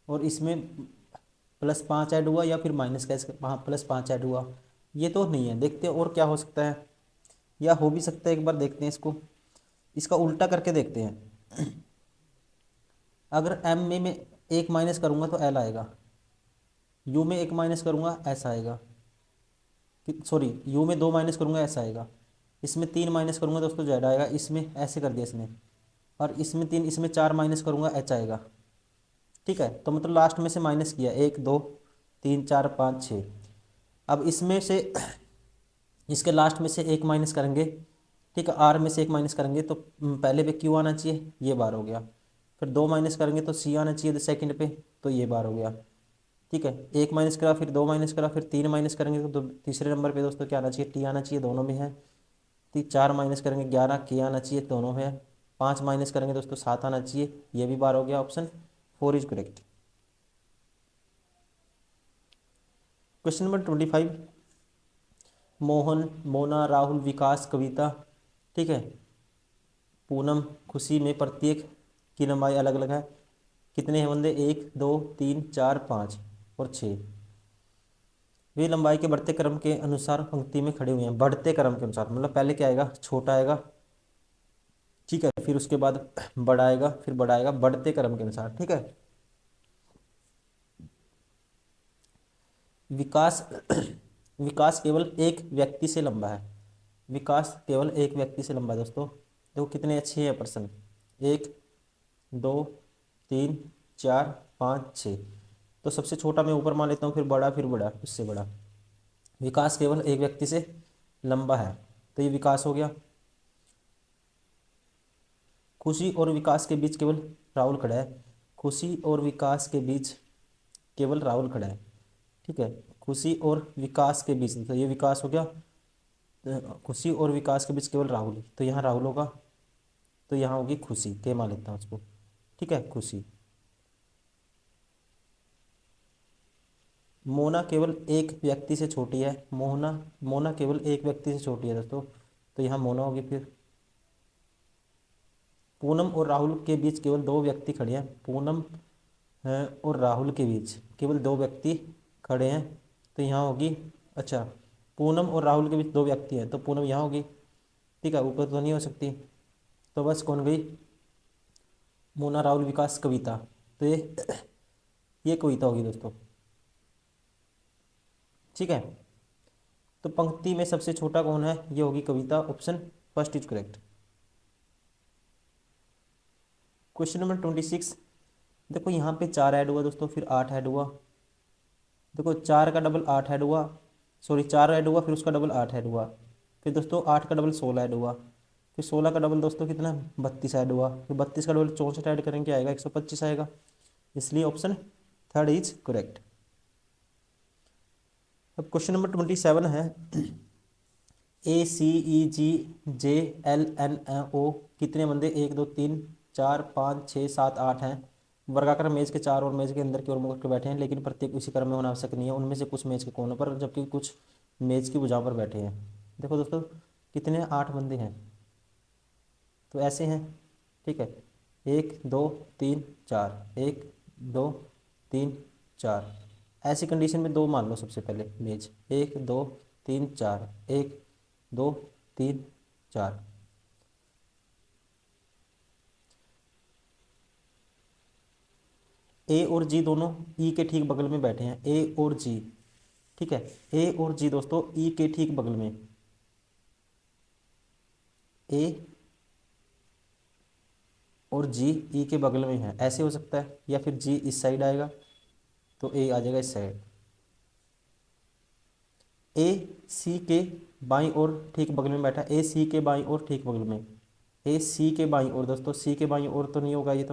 Speaker 1: और इसमें +5 ऐड हुआ या फिर माइनस कैसे, हाँ +5 ऐड हुआ। ये तो नहीं है, देखते हैं और क्या हो सकता है, या हो भी सकता है, एक बार देखते हैं इसको, इसका उल्टा करके देखते हैं। अगर एम में मैं 1 माइनस करूँगा तो एल आएगा, यू में 1 माइनस करूँगा ऐसा आएगा, सॉरी यू में 2 माइनस करूँगा ऐसा आएगा, इसमें 3 माइनस करूँगा दोस्तों जेड आएगा, इसमें ऐसे कर दिया इसने, और इसमें 3, इसमें 4 माइनस करूँगा एच आएगा, ठीक है। तो मतलब लास्ट में से माइनस किया 1 2 3 4 5 6। अब इसमें से इसके लास्ट में से 1 माइनस करेंगे, ठीक है, आर में से 1 माइनस करेंगे तो पहले पे क्यू आना चाहिए, ये बार हो गया। फिर 2 माइनस करेंगे तो सी आना चाहिए सेकंड पे, तो ये बार हो गया, ठीक है। 1 माइनस करा, फिर 2 माइनस करा, फिर 3 माइनस करेंगे तो तीसरे नंबर पे दोस्तों क्या आना चाहिए, टी आना चाहिए, दोनों में है। 4 माइनस करेंगे 11, के आना चाहिए, दोनों में है। 5 माइनस करेंगे दोस्तों 7 आना चाहिए, ये भी बार हो गया। Option 4 is correct. Question number 25, Mohan, Mona, Rahul, Vikas, Kavita, ठीक है, पूनम, खुशी में प्रत्येक की लंबाई अलग अलग है। कितने हैं बंदे, 1 2 3 4 5 और 6। वे लंबाई के बढ़ते क्रम के अनुसार पंक्ति में खड़े हुए हैं, बढ़ते क्रम के अनुसार मतलब पहले क्या आएगा, छोटा आएगा, ठीक है, फिर उसके बाद बड़ा आएगा, फिर बड़ा आएगा, बढ़ते क्रम के अनुसार, ठीक है। विकास विकास केवल एक व्यक्ति से लंबा है, विकास केवल एक व्यक्ति से लंबा है दोस्तों। देखो कितने अच्छे हैं प्रश्न, 1 2 3 4 5 6। तो सबसे छोटा मैं ऊपर मान लेता हूँ, फिर बड़ा, फिर बड़ा, उससे बड़ा। विकास केवल एक व्यक्ति से लंबा है, तो ये विकास हो गया। खुशी और विकास के बीच केवल राहुल खड़ा है, खुशी और विकास के बीच केवल राहुल खड़ा है, ठीक ठीक है, खुशी और विकास के बीच, तो ये विकास हो गया, खुशी और विकास के बीच केवल राहुल, तो यहाँ राहुल होगा, तो यहाँ होगी खुशी, के मान लेता हूँ उसको। ठीक है, खुशी। मोना केवल एक व्यक्ति से छोटी है, मोहना, मोना केवल एक व्यक्ति से छोटी है दोस्तों, तो यहाँ मोना होगी। फिर पूनम और राहुल के बीच केवल दो व्यक्ति खड़े हैं, पूनम और राहुल के बीच केवल दो व्यक्ति खड़े हैं, तो यहाँ होगी, अच्छा, पूनम और राहुल के बीच दो व्यक्ति हैं, तो पूनम यहाँ होगी। ठीक है, ऊपर तो नहीं हो सकती, तो बस कौन गई, मोना, राहुल, विकास, कविता, तो ये कविता होगी दोस्तों। ठीक है, तो पंक्ति में सबसे छोटा कौन है, ये होगी Kavita, option first is correct. Question number 26, देखो यहाँ पे 4 ऐड हुआ दोस्तों, फिर 8 ऐड हुआ, देखो 4 का डबल 8 ऐड हुआ, सॉरी 4 ऐड हुआ, फिर उसका डबल 8 ऐड हुआ, फिर दोस्तों 8 का डबल 16 ऐड हुआ, फिर 16 का डबल दोस्तों कितना, 32 ऐड हुआ, फिर 32 का डबल 64 ऐड करेंगे आएगा 125 आएगा, इसलिए ऑप्शन थर्ड इज करेक्ट। अब क्वेश्चन नंबर 27 है, ACEGJLNO कितने बंदे 1 2 3 4 5 6 7 8 हैं, वर्गाकार मेज के चार और मेज के अंदर की ओर मुड़ कर बैठे हैं, लेकिन प्रत्येक उसी क्रम में होना आवश्यक नहीं है, उनमें से कुछ मेज के कोनों पर जबकि कुछ मेज की भुजाओं पर बैठे हैं। देखो दोस्तों कितने 8 बंदे हैं, तो ऐसे हैं। ठीक है, 1 2 3 4, 1 2 3 4, ऐसी कंडीशन में दो मान लो, सबसे पहले मेज 1 2 3 4, 1 2 3 4, ए और जी दोनों ई के ठीक बगल में बैठे हैं, ए और जी। ठीक है, ए और जी दोस्तों ई के ठीक बगल में, ए और जी ई के बगल में है, ऐसे हो सकता है, या फिर जी इस साइड आएगा तो ए आ जाएगा इस साइड। ए सी के बाईं ओर ठीक बगल में बैठा, ए सी के बाईं ओर ठीक बगल में, ए सी के बाईं ओर दोस्तों, सी के बाईं ओर तो नहीं होगा ये,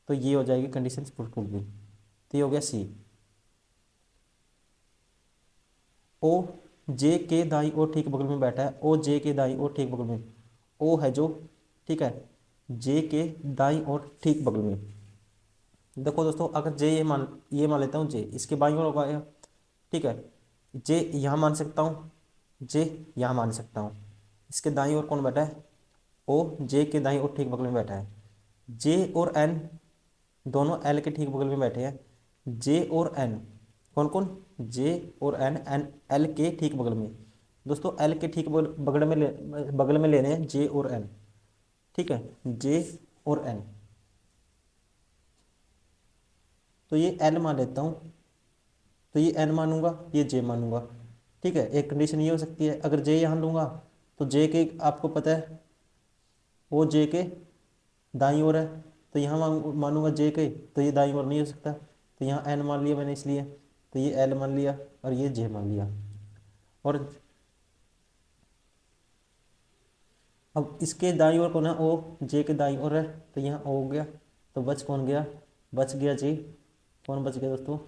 Speaker 1: तो ये हो जाएगी कंडीशन फुलफिल, तो ये हो गया सी। ओ जे के दाईं ओर ठीक बगल में बैठा है, ओ जे के दाईं ओर ठीक बगल में, ओ है जो, ठीक है, जे के दाईं ओर ठीक बगल में। देखो दोस्तों अगर जे ये मान लेता हूँ, जे इसके बाईं ओर होगा, ठीक है, जे यहाँ मान सकता हूँ, जे यहाँ मान सकता हूँ, इसके दाईं ओर कौन बैठा है, ओ जे के दाईं ओर ठीक बगल में बैठा है, जे और एन दोनों एल के ठीक बगल में बैठे हैं, जे और एन कौन कौन, जे और एन, एन एल के ठीक बगल में, दोस्तों एल के ठीक बगल में लेने हैं जे और एन। ठीक है, जे और एन, तो ये एल मान लेता हूँ, तो ये एन मानूंगा, ये जे मानूंगा। ठीक है, एक कंडीशन ये हो सकती है, अगर जे यहाँ लूँगा तो जे के आपको पता है वो जे के दाईं ओर है, तो यहाँ मानूंगा जे के, तो ये दाईं ओर नहीं हो सकता, तो यहाँ एन मान लिया मैंने इसलिए, तो ये एल मान लिया और ये जे मान लिया। और अब इसके दाईं ओर कौन है, ओ, जे के दाईं ओर है, तो यहाँ ओ हो गया, तो बच कौन गया, बच गया जी, कौन बच गया दोस्तों,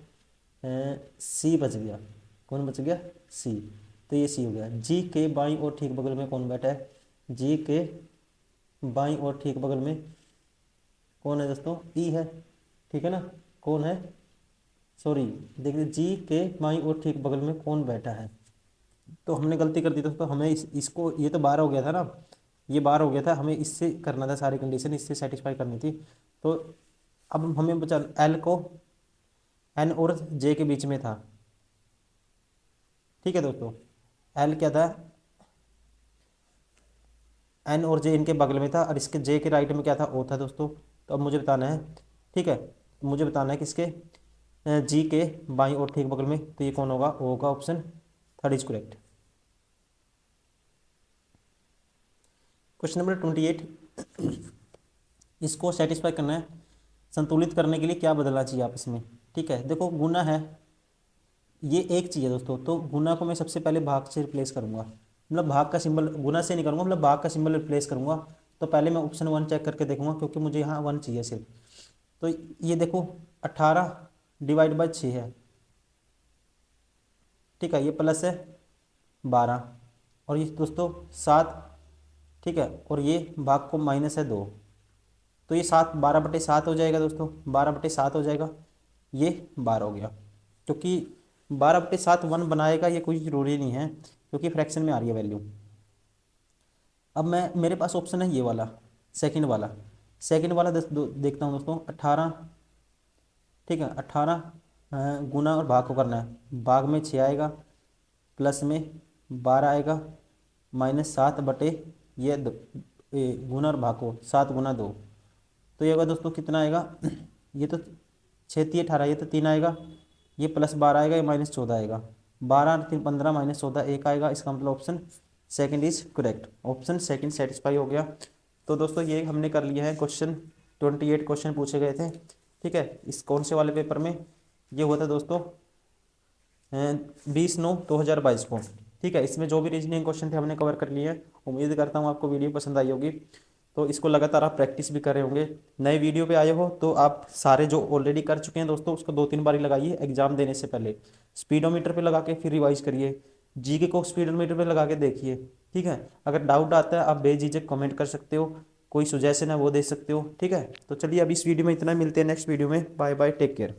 Speaker 1: सी बच गया, कौन बच गया, सी, तो ये सी हो गया। जी के बाईं ओर ठीक बगल में कौन बैठा है, जी के बाईं ओर ठीक बगल में कौन है दोस्तों, ई है, ठीक है ना, कौन है, सॉरी देखिए, जी के बाईं ओर ठीक बगल में कौन बैठा है, तो हमने गलती कर दी दोस्तों, हमें इसको, ये तो बार हो गया था ना, ये बार हो गया था, हमें इससे करना था, सारी कंडीशन इससे सेटिस्फाई करनी थी, तो अब हमें बचा एल को एन और जे के बीच में था। ठीक है दोस्तों, एल क्या था, एन और जे इनके बगल में था, और इसके जे के राइट में क्या था, ओ था दोस्तों। तो अब मुझे बताना है, ठीक है, मुझे बताना है कि इसके जी के बाईं ओर ठीक बगल में, तो ये कौन होगा, ओ होगा, option third is correct. Question number 28, इसको सेटिस्फाई करना है, संतुलित करने के लिए क्या बदलना चाहिए आप इसमें। ठीक है, देखो गुना है, ये एक चीज़ है दोस्तों, तो गुना को मैं सबसे पहले भाग से रिप्लेस करूंगा, मतलब भाग का सिंबल, गुना से नहीं करूंगा, मतलब भाग का सिंबल रिप्लेस करूंगा। तो पहले मैं ऑप्शन 1 चेक करके देखूंगा, क्योंकि मुझे यहाँ 1 चाहिए सिर्फ। तो ये देखो 18 डिवाइड बाई 6 है, ठीक है, ये प्लस है 12 और ये दोस्तों 7, ठीक है, और ये भाग को माइनस है 2, तो ये 7 12/7 हो जाएगा दोस्तों, 12/7 हो जाएगा, ये 12 हो गया। क्योंकि 12/7 1 बनाएगा ये कोई ज़रूरी नहीं है, क्योंकि फ्रैक्शन में आ रही है वैल्यू। अब मैं मेरे पास ऑप्शन है ये वाला, सेकंड वाला। सेकंड वाला देखता हूँ दोस्तों, 18, ठीक है, 18 गुना और भाग को करना है। भाग में 6 आएगा, प्लस में 12 आएगा, -7 ये गुना और भाग को 7 गुना 2, तो ये होगा दोस्तों कितना आएगा ये तो 6×3 = 18, ये तो 3 आएगा, ये +12 आएगा, ये -14 आएगा, 12×3 = 15 -14 1 आएगा। इसका मतलब option second is correct, option second satisfy हो गया। तो दोस्तों ये हमने कर लिया है क्वेश्चन, 28 क्वेश्चन पूछे गए थे, ठीक है। इस कौन से वाले पेपर में, ये हुआ था दोस्तों 20/9/2022 को, ठीक है। इसमें जो भी रीजनिंग क्वेश्चन थे हमने कवर कर लिए हैं। उम्मीद करता हूँ आपको वीडियो पसंद आई होगी, तो इसको लगातार आप प्रैक्टिस भी कर रहे होंगे। नए वीडियो पे आए हो तो आप सारे जो ऑलरेडी कर चुके हैं दोस्तों उसको 2-3 बार लगाइए एग्जाम देने से पहले, स्पीडोमीटर पे लगा के फिर रिवाइज करिए, जीके को स्पीडोमीटर पे लगा के देखिए, ठीक है। अगर डाउट आता है आप बेझिझक कमेंट कर सकते हो, कोई सुजेशन है वो दे सकते हो, ठीक है। तो चलिए अब इस वीडियो में इतना, मिलते हैं नेक्स्ट वीडियो में, बाय बाय, टेक केयर।